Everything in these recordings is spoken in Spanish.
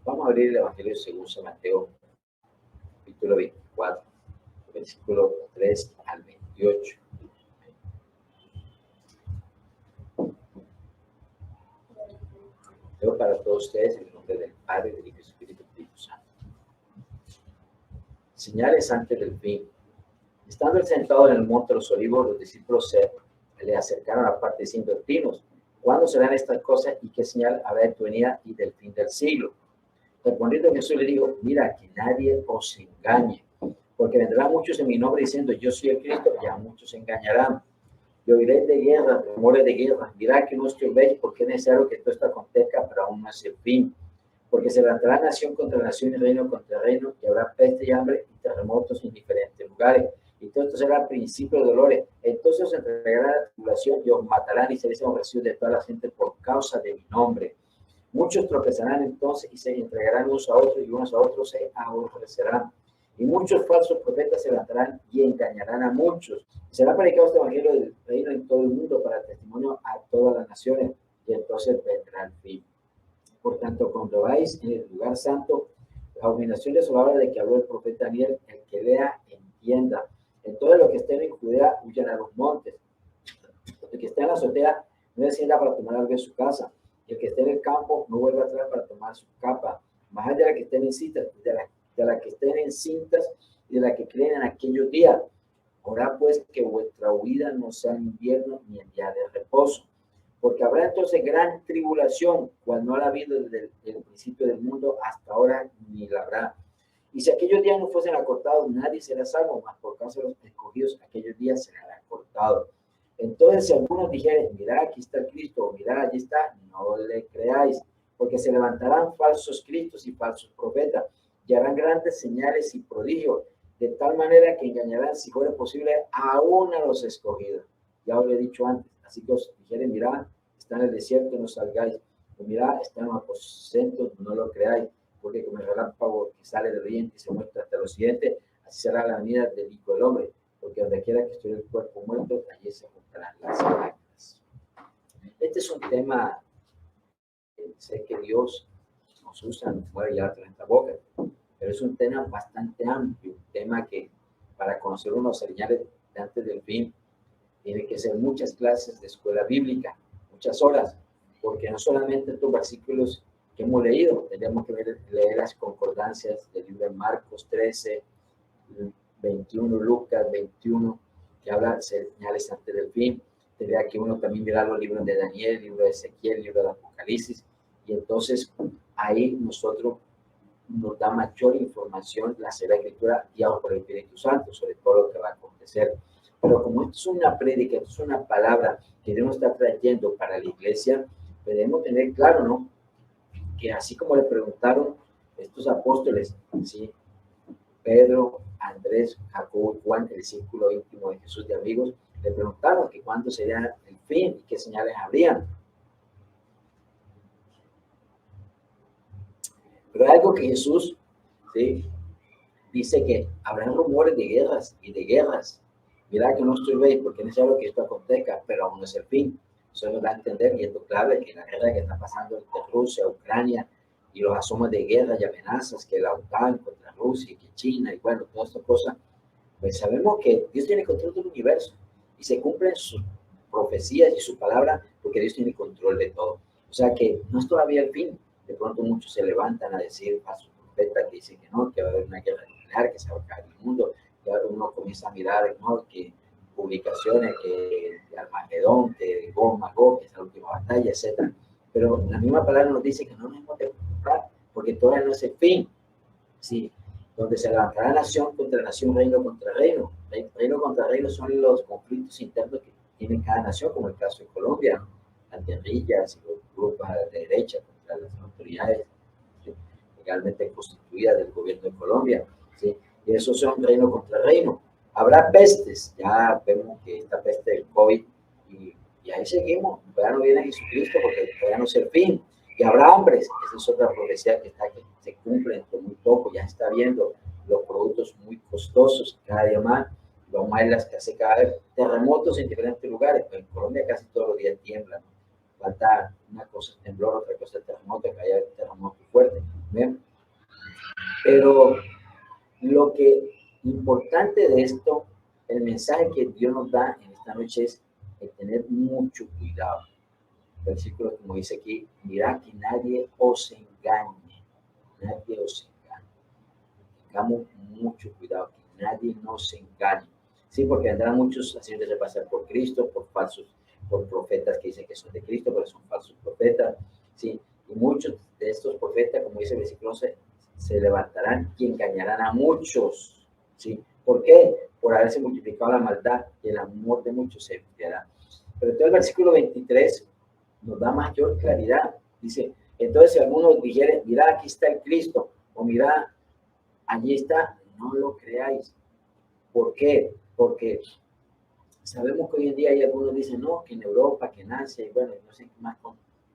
Vamos a abrir el Evangelio según San Mateo, capítulo 24, versículo 3 al 28. Leo para todos ustedes en el nombre del Padre, del Hijo y del Espíritu Santo. Señales antes del fin. Estando él sentado en el monte de los olivos, los discípulos se le acercaron aparte diciendo: Dinos, ¿cuándo serán estas cosas y qué señal habrá de tu venida y del fin del siglo? Respondiendo Jesús le dijo: mira, que nadie os engañe, porque vendrán muchos en mi nombre diciendo: yo soy el Cristo, y a muchos se engañarán. Y oiréis de guerra, rumores de guerra. Mirad que no os turbéis, porque es necesario que todo esto acontezca, pero aún no es el fin. Porque se levantará nación contra nación y reino contra reino, y habrá peste y hambre y terremotos en diferentes lugares. Y todo esto será principio de dolores. Entonces os entregará la tribulación y os matarán y seréis aborrecidos de toda la gente por causa de mi nombre. Muchos tropezarán entonces y se entregarán unos a otros y unos a otros se aborrecerán. Y muchos falsos profetas se levantarán y engañarán a muchos. Será predicado este evangelio del reino en todo el mundo para testimonio a todas las naciones, y entonces vendrá el fin. Por tanto, cuando vais en el lugar santo, la abominación desoladora de que habló el profeta Daniel, el que lea, entienda. Entonces los que estén en Judea huyan a los montes. El que esté en la azotea no descienda para tomar algo de su casa. Y el que esté en el campo no vuelva atrás para tomar su capa. Más allá de la que estén en cintas, de la que estén en cintas y de la que creen en aquellos días. Orad pues que vuestra huida no sea en invierno ni en día de reposo. Porque habrá entonces gran tribulación, cual no la ha habido desde el principio del mundo hasta ahora, ni la habrá. Y si aquellos días no fuesen acortados, nadie será salvo, mas por causa de los escogidos, aquellos días serán acortados. Entonces, si algunos dijeren: mirad, aquí está el Cristo, o mirad, allí está, no le creáis, porque se levantarán falsos cristos y falsos profetas, y harán grandes señales y prodigios, de tal manera que engañarán, si fuera posible, aún a los escogidos. Ya os lo he dicho antes. Así que os dijeren: mirad, está en el desierto, no salgáis. O mirad, está en los aposentos, no lo creáis. Porque como el relámpago que sale del oriente y se muestra hasta el occidente, así será la venida del Hijo del Hombre. Porque donde quiera que esté el cuerpo muerto, allí se juntarán las lágrimas. Este es un tema que sé que Dios nos usa, nos puede llevar a nuestra boca, pero es un tema bastante amplio, un tema que para conocer unos señales de antes del fin, tiene que ser muchas clases de escuela bíblica, muchas horas, porque no solamente estos versículos que hemos leído, tenemos que leer las concordancias del libro de Marcos 13, 21, Lucas 21, que habla de señales antes del fin. Tendría que uno también mirar los libros de Daniel, el libro de Ezequiel, el libro de Apocalipsis, y entonces ahí nosotros nos da mayor información la Sagrada Escritura guiados por el Espíritu Santo sobre todo lo que va a acontecer. Pero como esto es una prédica, esto es una palabra que Dios está trayendo para la iglesia, debemos tener claro, ¿no? Que así como le preguntaron estos apóstoles, ¿sí? Pedro, Andrés, Jacobo y Juan, el círculo íntimo de Jesús de amigos, le preguntaron que cuándo sería el fin y qué señales habrían. Pero hay algo que Jesús, ¿sí?, dice que habrán rumores de guerras y de guerras. Mira que no estoy bien porque no sabe que esto acontezca, pero aún no es el fin. Eso nos da a entender, y esto clave, que la guerra que está pasando entre Rusia, Ucrania, y los asomas de guerra y amenazas, que la OTAN contra Rusia, que China, y bueno, todas estas cosas, pues sabemos que Dios tiene control del universo, y se cumplen sus profecías y su palabra, porque Dios tiene control de todo. O sea que no es todavía el fin. De pronto muchos se levantan a decir a su profeta que dice que no, que va a haber una guerra nuclear, que se va a acabar el mundo, y ahora uno comienza a mirar, ¿no?, que publicaciones, que de Armagedón, que de Gog Magog, que es la última batalla, etc. Pero la misma palabra nos dice que no nos hemos de preocupar, porque todavía no es el fin. Sí, donde se levantará nación contra nación, reino contra reino. Reino contra reino son los conflictos internos que tiene cada nación, como el caso de Colombia, ¿no? Las guerrillas y los grupos de derecha contra las autoridades, ¿sí?, legalmente constituidas del gobierno de Colombia, ¿sí? Y esos son reino contra reino. Habrá pestes, ya vemos que esta peste del COVID, y ahí seguimos, ya no viene Jesucristo porque todavía no es el fin. Y habrá hambres, esa es otra profecía que se cumple dentro de muy poco, ya está viendo los productos muy costosos cada día más, vamos a ver las que hace cada vez, terremotos en diferentes lugares, pero en Colombia casi todos los días tiemblan, ¿no? Falta una cosa es temblor, otra cosa es terremoto, que haya terremoto fuerte, ¿Ven? Pero lo que importante de esto, el mensaje que Dios nos da en esta noche es el tener mucho cuidado. El versículo, como dice aquí, mirad que nadie os engañe, nadie os engañe. Tengamos mucho cuidado, que nadie nos engañe. Sí, porque vendrán muchos haciéndose pasar por Cristo, por falsos, por profetas que dicen que son de Cristo, pero son falsos profetas. Sí, y muchos de estos profetas, como dice el versículo 11, se levantarán y engañarán a muchos. ¿Sí? ¿Por qué? Por haberse multiplicado la maldad y el amor de muchos se enfriará. Pero entonces el versículo 23 nos da mayor claridad. Dice, entonces si alguno dijere, mira, aquí está el Cristo, o mira, allí está, no lo creáis. ¿Por qué? Porque sabemos que hoy en día hay algunos que dicen, no, que en Europa, que en Asia, y bueno, no sé qué más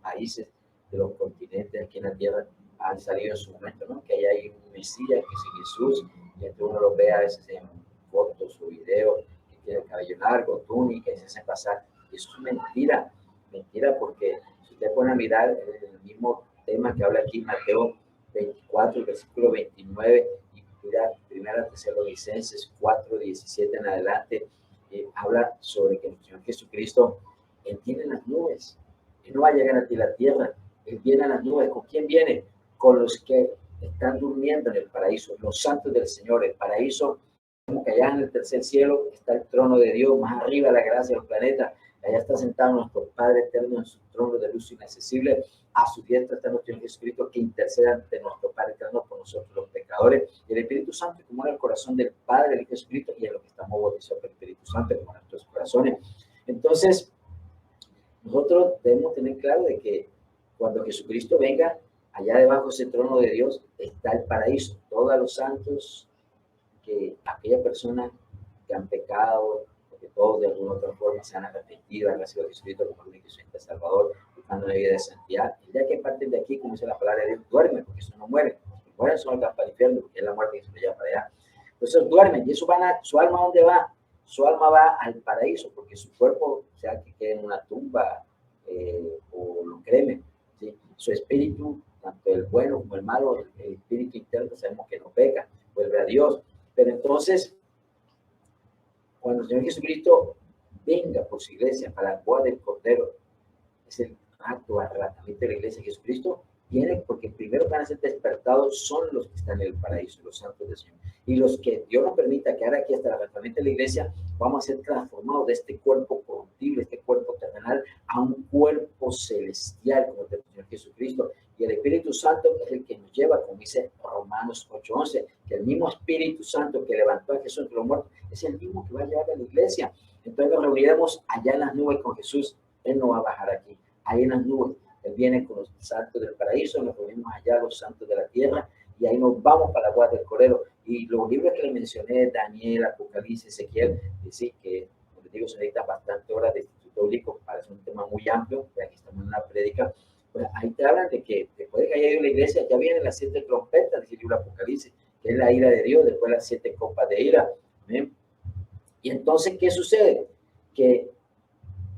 países de los continentes aquí en la Tierra han salido en su momento, ¿no? Que ahí hay un Mesías, que es Jesús, y entonces uno lo ve a veces en fotos o videos, que tiene el cabello largo, túnica, y se hace pasar. Y eso es mentira, mentira, porque si usted pone a mirar el mismo tema que habla aquí Mateo 24, el versículo 29, y mira, primera Tesalonicenses 4, 17 en adelante, habla sobre que el Señor Jesucristo, Él viene en las nubes. Él no va a llegar a ti la tierra. Él viene a las nubes. ¿Con quién viene? Con los que están durmiendo en el paraíso, los santos del Señor. El paraíso, como que allá en el tercer cielo está el trono de Dios, más arriba la gracia de los planetas. Allá está sentado nuestro Padre eterno en su trono de luz inaccesible. A su diestra está nuestro Jesucristo que intercede ante nuestro Padre eterno por nosotros los pecadores. Y el Espíritu Santo como en el corazón del Padre de Jesucristo y en lo que estamos bautizados por el Espíritu Santo como en nuestros corazones. Entonces, nosotros debemos tener claro de que cuando Jesucristo venga, allá debajo de ese trono de Dios está el paraíso. Todos los santos, que aquellas personas que han pecado, porque todos de alguna otra forma se han arrepentido, han recibido a Jesucristo como el único y Salvador, buscando una vida de santidad. El día que parten de aquí, como dice la palabra de Dios, duermen, porque eso no muere. Los que mueren son los que van para el infierno, porque es la muerte que se lleva para allá. Entonces duermen, y eso su alma, ¿a dónde va? Su alma va al paraíso, porque su cuerpo, sea que quede en una tumba o lo cremen, ¿sí? Su espíritu, tanto el bueno como el malo, el espíritu interno, sabemos que no peca, vuelve a Dios. Pero entonces, cuando el Señor Jesucristo venga por su iglesia para la boda del Cordero, es el acto arrebatamiento de la iglesia. Jesucristo viene porque primero van a ser despertados son los que están en el paraíso, los santos del Señor. Y los que Dios nos permita quedar aquí hasta el arrebatamiento de la iglesia, vamos a ser transformados de este cuerpo corruptible, este cuerpo terrenal, a un cuerpo celestial como el del Señor Jesucristo. Y el Espíritu Santo es el que nos lleva, como dice Romanos 8:11, que el mismo Espíritu Santo que levantó a Jesús entre los muertos es el mismo que va a llevar a la iglesia. Entonces nos reuniremos allá en las nubes con Jesús. Él no va a bajar aquí, ahí en las nubes. Él viene con los santos del paraíso, nos reunimos allá los santos de la tierra y ahí nos vamos para la boda del Cordero. Y los libros que le mencioné, Daniel, Apocalipsis, Ezequiel, decir que, como les digo, se necesitan bastante horas de instituto bíblico para hacer un tema muy amplio, ya que estamos en una prédica. Pues ahí te hablan de que después de que haya ido la iglesia, ya vienen las 7 trompetas, dice el libro Apocalipsis, que es la ira de Dios, después las 7 copas de ira. ¿Ven? Y entonces, ¿qué sucede? Que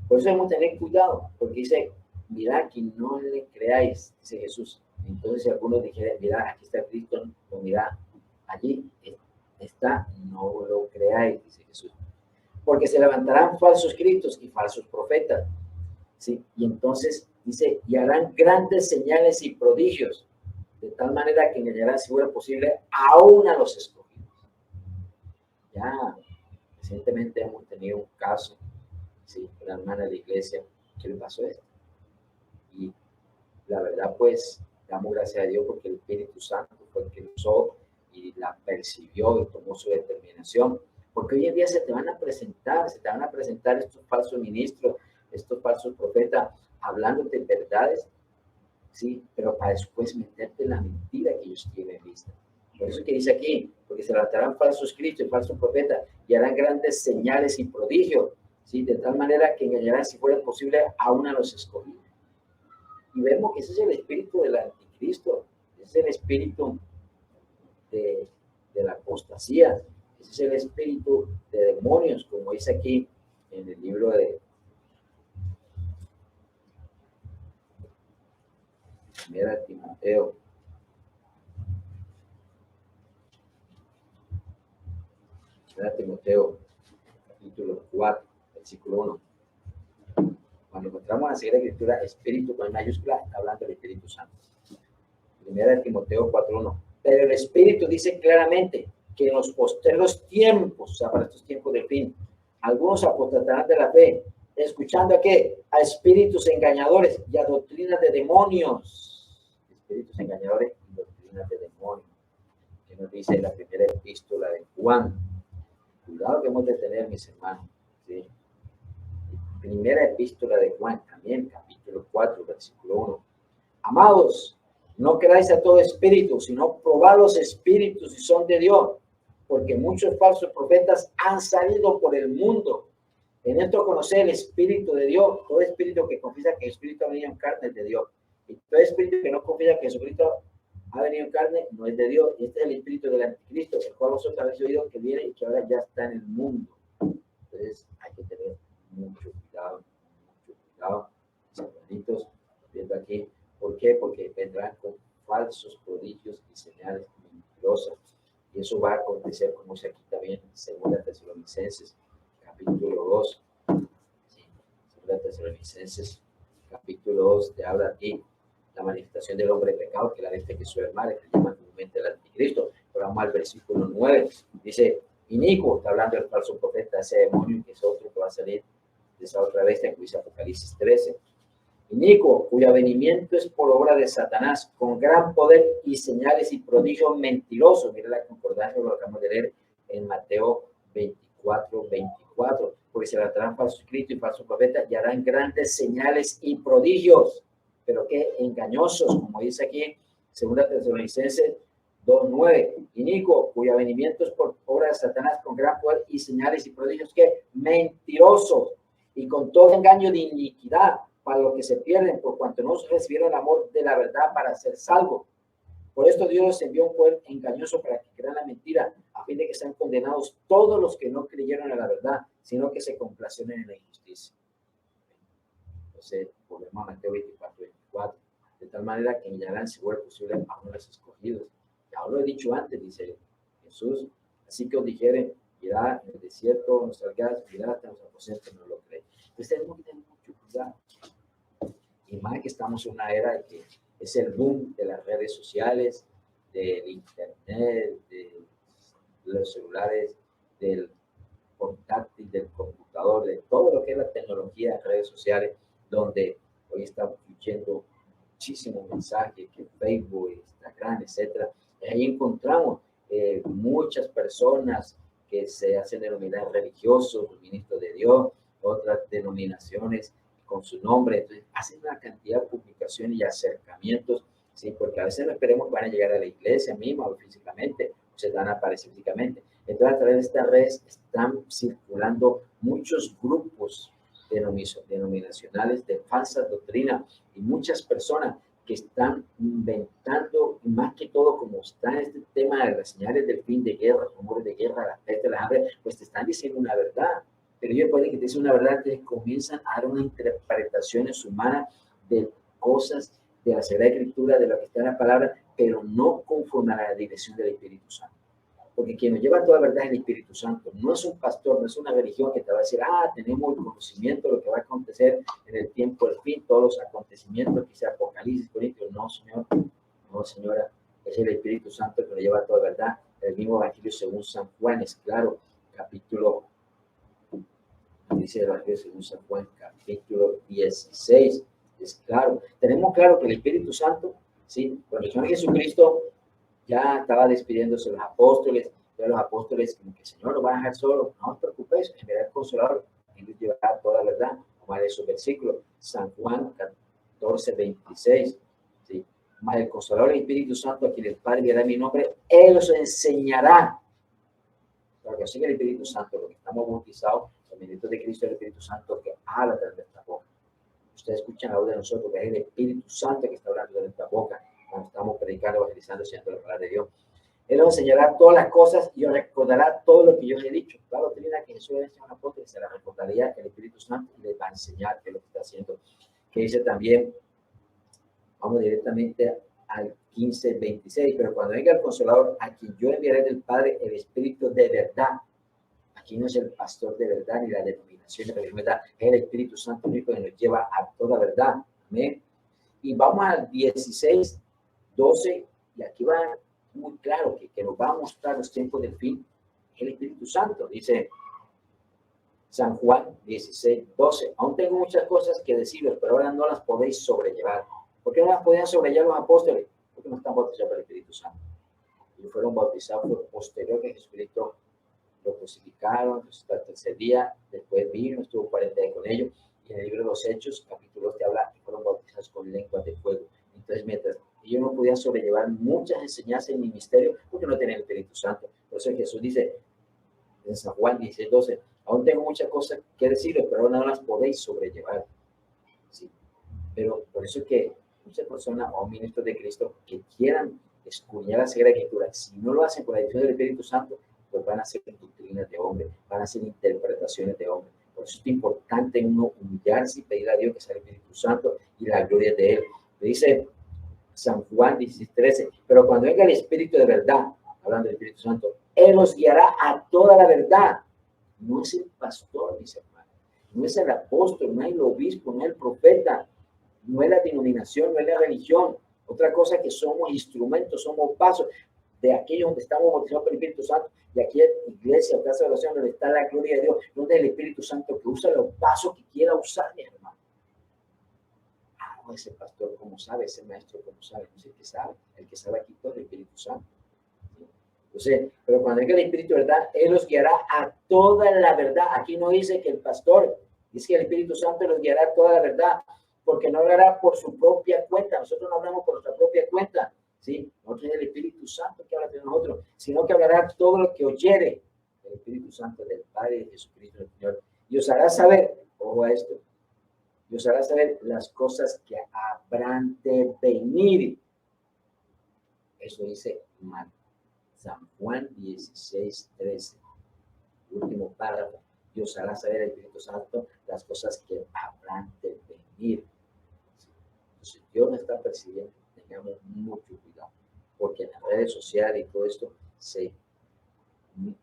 por eso debemos tener cuidado, porque dice, mirad que no le creáis, dice Jesús. Entonces, si algunos dijeran, mirad, aquí está Cristo, o mirad, allí está, no lo creáis, dice Jesús. Porque se levantarán falsos cristos y falsos profetas. ¿Sí? Y entonces dice, y harán grandes señales y prodigios, de tal manera que engañarán, si fuera posible, aún a los escogidos. Ya recientemente hemos tenido un caso, ¿sí? Una hermana de la iglesia, ¿qué le pasó esto? Y la verdad, pues, damos gracias a Dios porque el Espíritu Santo fue el que usó y la percibió y tomó su determinación. Porque hoy en día se te van a presentar estos falsos ministros, estos falsos profetas, hablándote verdades, ¿sí? Pero para después meterte en la mentira que ellos tienen lista. Por eso que dice aquí, porque se levantarán falsos cristos y falsos profetas y harán grandes señales y prodigios, ¿sí? De tal manera que engañarán, si fuera posible, aún a los escogidos. Y vemos que ese es el espíritu del anticristo, ese es el espíritu de la apostasía, ese es el espíritu de demonios, como dice aquí en el libro de Primera Timoteo, Timoteo, capítulo 4, versículo 1. Cuando encontramos en la Sagrada Escritura espíritu con mayúscula, está hablando del Espíritu Santo. Primera de Timoteo 4:1. Pero el Espíritu dice claramente que en los postreros tiempos, o sea, para estos tiempos de fin, algunos apostatarán de la fe, escuchando a qué? A espíritus engañadores y a doctrinas de demonios. Espíritus engañadores y doctrinas de demonios. Que nos dice la primera epístola de Juan. Cuidado que hemos de tener, mis hermanos. ¿Sí? Primera epístola de Juan, también capítulo 4, versículo 1. Amados, no creáis a todo espíritu, sino probad los espíritus si son de Dios, porque muchos falsos profetas han salido por el mundo. En esto conocer el Espíritu de Dios. Todo espíritu que confiesa que Jesucristo ha venido en carne es de Dios. Y todo espíritu que no confiesa que Jesucristo ha venido en carne no es de Dios. Y este es el espíritu del anticristo, el cual vosotros habéis oído que viene y que ahora ya está en el mundo. Entonces hay que tener mucho cuidado, hermanitos, viendo aquí. ¿Por qué? Porque vendrán con falsos prodigios y señales mentirosas. Y eso va a acontecer, como se aquí también, según Tesalonicenses, capítulo 2. Sí, según Tesalonicenses, capítulo 2, te habla aquí la manifestación del hombre de pecado, que la bestia que suele mal, que llama comúnmente el anticristo. Pero vamos al versículo 9. Dice, inicuo, está hablando del falso profeta, ese demonio, que es otro que va a salir de esa otra bestia, que dice Apocalipsis 13. Inicuo, cuyo avenimiento es por obra de Satanás, con gran poder y señales y prodigios mentirosos. Mira la concordancia, lo acabamos de leer en Mateo 24:24. Porque se levantarán falso Cristo y falso profeta y harán grandes señales y prodigios, pero que engañosos, como dice aquí, segunda Tesalonicenses 2:9. Inicuo, cuyo avenimiento es por obra de Satanás, con gran poder y señales y prodigios, que mentirosos, y con todo engaño de iniquidad para los que se pierden, por cuanto no recibieron el amor de la verdad para ser salvos. Por esto Dios les envió un poder engañoso para que crean la mentira, a fin de que sean condenados todos los que no creyeron a la verdad, sino que se complacieron en la injusticia. Entonces, volvemos a Mateo 24:24. De tal manera que engañarán, si fuera posible, a unos escogidos. Ya lo he dicho antes, dice Jesús. Así que os dijeren, irá en el desierto, no salgáis, mirad hasta los aposentos, no lo creen. Entonces tenemos que tener mucho cuidado. Y más que estamos en una era de que es el boom de las redes sociales, del internet, de los celulares, del portátil, del computador, de todo lo que es la tecnología de redes sociales, donde hoy estamos fluyendo muchísimos mensajes, que Facebook, Instagram, etcétera. Y ahí encontramos muchas personas que se hacen denominar religiosos, ministros de Dios, otras denominaciones con su nombre. Entonces, hacen una cantidad de publicaciones y acercamientos, ¿sí? Porque a veces no esperemos que van a llegar a la iglesia misma o físicamente, o se van a aparecer físicamente. Entonces, a través de estas redes están circulando muchos grupos denominacionales de falsas doctrinas y muchas personas que están inventando, más que todo, como está este tema de las señales del fin de guerra, rumores de guerra, la peste, la hambre, pues te están diciendo una verdad. Pero ellos pueden que te dicen una verdad, que comienzan a dar unas interpretaciones humanas de cosas de la Sagrada Escritura, de lo que está en la palabra, pero no conforme a la dirección del Espíritu Santo. Porque quien nos lleva toda la verdad es el Espíritu Santo. No es un pastor, no es una religión que te va a decir, tenemos el conocimiento de lo que va a acontecer en el tiempo del fin, todos los acontecimientos, quizá Apocalipsis, Corintios. No, señor, no, señora. Es el Espíritu Santo que nos lleva toda la verdad. El mismo Evangelio según San Juan es claro, capítulo, dice el Evangelio según San Juan, capítulo 16. Es claro. Tenemos claro que el Espíritu Santo, ¿sí? Cuando el Señor Jesucristo ya estaba despidiéndose de los apóstoles, ya los apóstoles como que el Señor lo va a dejar solo, no os preocupéis, enviará el Consolador, Él les llevará toda la verdad, como de esos versículos, San Juan 14:26, ¿sí? Mas el Consolador, el Espíritu Santo, a quien el Padre enviará en mi nombre, Él os enseñará. Claro que así que el Espíritu Santo, lo que estamos bautizados, los ministros de Cristo, el Espíritu Santo que habla de nuestra boca. Ustedes escuchan la voz de nosotros, que es el Espíritu Santo que está hablando de nuestra boca cuando estamos predicando, evangelizando, siendo la palabra de Dios. Él os enseñará todas las cosas y os recordará todo lo que yo os he dicho. La doctrina que Jesús le enseñó a un apóstol, se la recordaría el Espíritu Santo y le va a enseñar qué es lo que está haciendo. Que dice también, vamos directamente al 15:26, pero cuando venga el Consolador, a quien yo enviaré del Padre, el Espíritu de verdad, Aquí no es el pastor de verdad ni la denominación de verdad, es el Espíritu Santo único que nos lleva a toda verdad. Amén. Y vamos al 16, 12, y aquí va muy claro que nos va a mostrar los tiempos del fin. El Espíritu Santo, dice San Juan 16, 12. Aún tengo muchas cosas que deciros, pero ahora no las podéis sobrellevar. ¿Por qué no las podían sobrellevar los apóstoles? Porque no están bautizados por el Espíritu Santo. Y fueron bautizados por posterior que Jesucristo lo crucificaron, hasta el tercer día, después vino, estuvo 40 días con ellos, y en el libro de los Hechos, capítulo 2, te habla que fueron bautizados con lenguas de fuego. Entonces, mientras ellos no podían sobrellevar muchas enseñanzas en el ministerio, porque no tenían el Espíritu Santo. Por eso Jesús dice en San Juan 16, 12, aún tengo muchas cosas que decirles, pero no las podéis sobrellevar. ¿Sí? Pero por eso es que muchas personas o ministros de Cristo que quieran escudriñar la Sagrada Escritura, si no lo hacen con la dirección del Espíritu Santo, pues van a ser doctrinas de hombre, van a ser interpretaciones de hombre. Por eso es importante uno humillarse y pedir a Dios que sea el Espíritu Santo y la gloria de Él. Le dice San Juan 16, 13, pero cuando venga el Espíritu de verdad, hablando del Espíritu Santo, Él os guiará a toda la verdad. No es el pastor, mis hermanos, no es el apóstol, no es el obispo, no es el profeta, no es la denominación, no es la religión. Otra cosa que somos instrumentos, somos vasos de aquellos donde estamos bautizados por el Espíritu Santo, y aquí en iglesia o casa de oración donde está la gloria de Dios, donde es el Espíritu Santo que usa los vasos que quiera usar, mi hermano. No, ese pastor, ¿cómo sabe? Ese maestro, ¿cómo sabe? No sé el que sabe. El que sabe aquí todo es el Espíritu Santo. Entonces, pero cuando venga el Espíritu de verdad, Él los guiará a toda la verdad. Aquí no dice que el pastor, dice que el Espíritu Santo los guiará a toda la verdad, porque no hablará por su propia cuenta. Nosotros no hablamos por nuestra propia cuenta, ¿sí? Nosotros es el Espíritu Santo que habla de nosotros, sino que hablará todo lo que oyere. El Espíritu Santo del Padre de Jesucristo, el Señor. Y os hará saber, ojo a esto, y os hará saber las cosas que habrán de venir. Eso dice San Juan 16, 13. Último párrafo. Dios hará saber al Espíritu Santo las cosas que habrán de venir. Entonces, Dios nos está percibiendo. Tengamos mucho cuidado. Porque en las redes sociales y todo esto se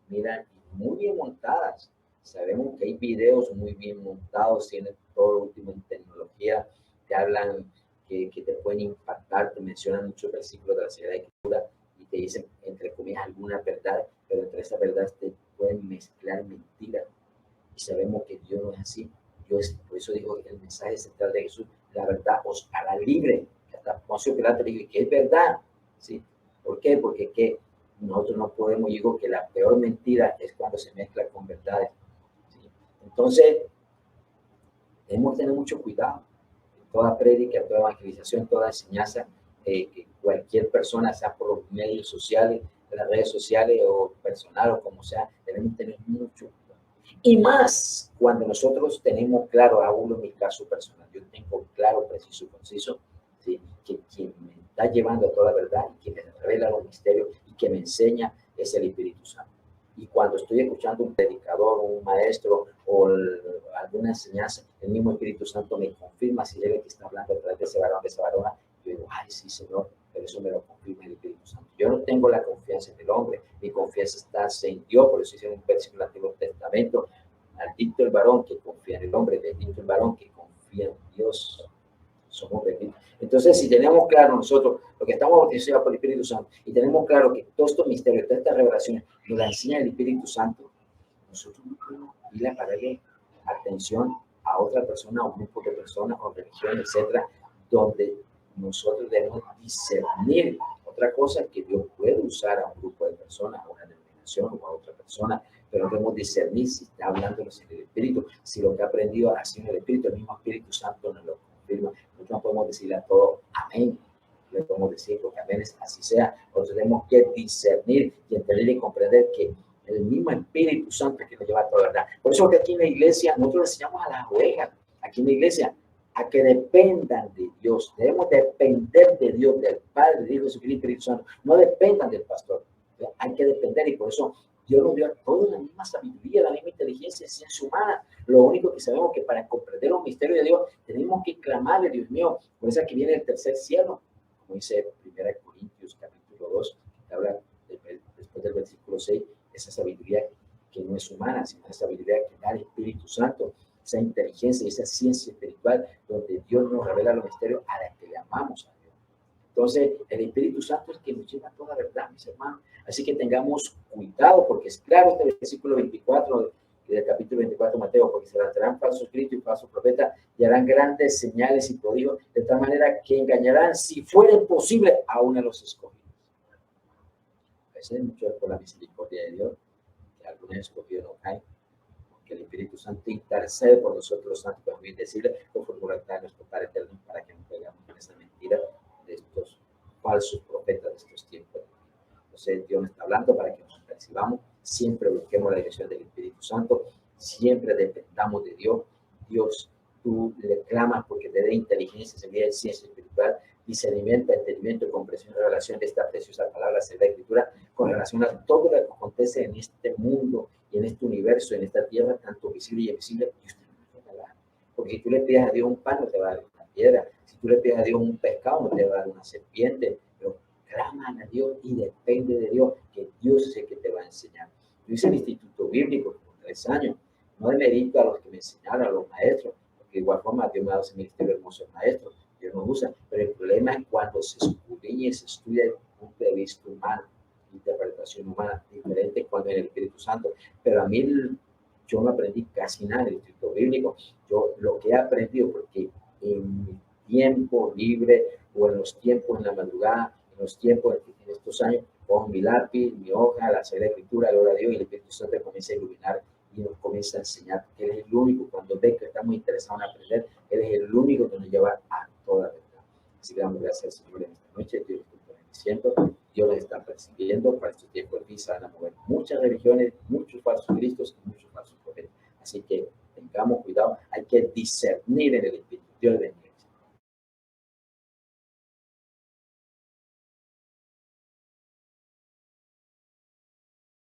miran muy bien montadas. Sabemos que hay videos muy bien montados, tienen todo lo último en tecnología, te hablan que te pueden impactar, te mencionan muchos versículos de la Sagrada Escritura y te dicen, entre comillas, alguna verdad, pero entre esas verdades te pueden mezclar mentiras. Y sabemos que Dios no es así. Dios, por eso dijo el mensaje central de Jesús, la verdad os hará libre. Hasta Poncio Pilato dijo que es verdad. ¿Sí? ¿Por qué? Porque que nosotros no podemos, digo que la peor mentira es cuando se mezcla con verdades. ¿Sí? Entonces, tenemos que tener mucho cuidado. Toda prédica, toda evangelización, toda enseñanza, que cualquier persona, sea por los medios sociales, las redes sociales o personal o como sea, debemos tener mucho cuidado. Y más cuando nosotros tenemos claro, aún en mi caso personal, yo tengo claro, preciso, conciso, ¿sí? Que quien me está llevando a toda la verdad y que me revela los misterios y que me enseña es el Espíritu Santo. Y cuando estoy escuchando un predicador, un maestro o alguna enseñanza, el mismo Espíritu Santo me confirma si él que está hablando a través de ese varón, de esa varona. Yo digo, ay, sí, Señor, pero eso me lo confirma el Espíritu Santo. Yo no tengo la confianza en el hombre, mi confianza está en Dios, por eso dice en un versículo del Antiguo Testamento, maldito el varón que confía en el hombre, bendito el varón que confía en Dios. Somos benditos. Entonces, si tenemos claro nosotros lo que estamos bautizados por el Espíritu Santo y tenemos claro que todos estos misterios, todas estas revelaciones nos las enseña el Espíritu Santo, nosotros no podemos ir a pararle atención a otra persona, a un grupo de personas, o religión, etcétera, donde nosotros debemos discernir. Otra cosa que Dios puede usar a un grupo de personas, a una denominación o a otra persona, pero debemos discernir si está hablándonos en el Espíritu, si lo que ha aprendido ha sido en el Espíritu, el mismo Espíritu Santo nos lo confirma. Nosotros no podemos decirle a todo amén. Le podemos decir porque amén es así sea. Nosotros tenemos que discernir y entender y comprender que el mismo Espíritu Santo es que nos lleva a toda la verdad. Por eso que aquí en la iglesia nosotros le enseñamos a las ovejas, aquí en la iglesia, a que dependan de Dios. Debemos depender de Dios, del Padre, del Hijo, del Espíritu Santo. No dependan del pastor. Hay que depender y por eso Dios nos dio a todos la misma sabiduría, la misma inteligencia, ciencia humana. Lo único que sabemos que para comprender los misterios de Dios tenemos que clamarle, Dios mío. Por eso aquí viene el tercer cielo, como dice 1 Corintios capítulo 2, que habla después del versículo 6, esa sabiduría que no es humana, sino esa habilidad que da el Espíritu Santo, esa inteligencia y esa ciencia espiritual donde Dios nos revela los misterios a la que le amamos a Dios. Entonces, el Espíritu Santo es el que nos lleva a toda verdad, mis hermanos. Así que tengamos cuidado, porque es claro este versículo 24 del capítulo 24 de Mateo, porque se levantarán falsos cristos y falsos profetas y harán grandes señales y prodigios, de tal manera que engañarán, si fuera posible, aún a los escogidos. A veces mucho es por la misericordia de Dios, que algunos escogidos no caen, porque el Espíritu Santo intercede por nosotros los santos, para bien decirle, por voluntad de nuestro Padre eterno, para que no caigamos en esa mentira de estos falsos profetas de estos tiempos. Entonces Dios nos está hablando para que nos percibamos, siempre busquemos la dirección del Espíritu Santo, siempre dependamos de Dios. Dios, tú le clamas porque te dé inteligencia, sabiduría, ciencia espiritual, discernimiento, entendimiento, comprensión y revelación de esta preciosa palabra, Sagrada Escritura, con relación a todo lo que acontece en este mundo y en este universo, en esta tierra, tanto visible y invisible, y usted no puede hablar. Porque si tú le pides a Dios un pan, no te va a dar una piedra. Si tú le pides a Dios un pescado, no te va a dar una serpiente. Pero claman a Dios y depende de Dios, que Dios es el que te va a enseñar. Yo hice el Instituto Bíblico por 3 años. No demerito a los que me enseñaron, a los maestros, porque de igual forma Dios me ha dado ese ministerio hermoso de maestros. Dios nos usa. Pero el problema es cuando se escudriña y se estudia desde el punto de vista humano, interpretación humana, diferente cuando en el Espíritu Santo. Pero a mí yo no aprendí casi nada en el Instituto Bíblico. Yo lo que he aprendido, porque en mi tiempo libre o en los tiempos en la madrugada, en los tiempos en estos años, con mi lápiz, mi hoja, la Sagrada Escritura, la hora de Dios, y el Espíritu Santo comienza a iluminar y nos comienza a enseñar, que Él es el único, cuando ve que estamos interesados en aprender, Él es el único que nos lleva a toda verdad. Así que damos gracias al Señor en esta noche. Dios nos está bendiciendo, Dios nos está percibiendo. Para estos tiempos de fin se van a mover muchas religiones, muchos falsos cristos y muchos falsos profetas. Así que tengamos cuidado, hay que discernir en el Espíritu. Dios bendiga.